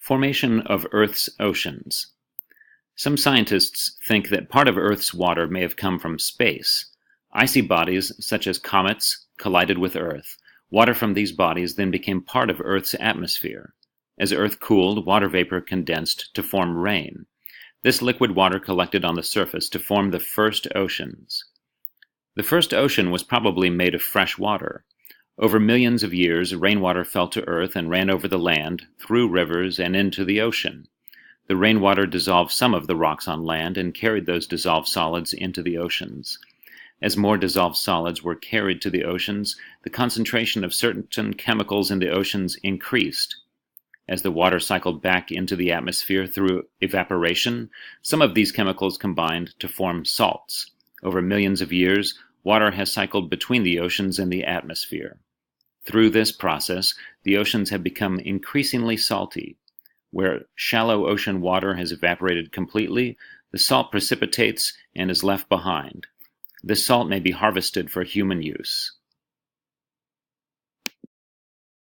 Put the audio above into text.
Formation of Earth's oceans. Some scientists think that part of Earth's water may have come from space. Icy bodies, such as comets, collided with Earth. Water from these bodies then became part of Earth's atmosphere. As Earth cooled, water vapor condensed to form rain. This liquid water collected on the surface to form the first oceans. The first ocean was probably made of fresh water. Over millions of years, rainwater fell to Earth and ran over the land, through rivers, and into the ocean. The rainwater dissolved some of the rocks on land and carried those dissolved solids into the oceans. As more dissolved solids were carried to the oceans, the concentration of certain chemicals in the oceans increased. As the water cycled back into the atmosphere through evaporation, some of these chemicals combined to form salts. Over millions of years, water has cycled between the oceans and the atmosphere. Through this process, the oceans have become increasingly salty. Where shallow ocean water has evaporated completely, the salt precipitates and is left behind. This salt may be harvested for human use.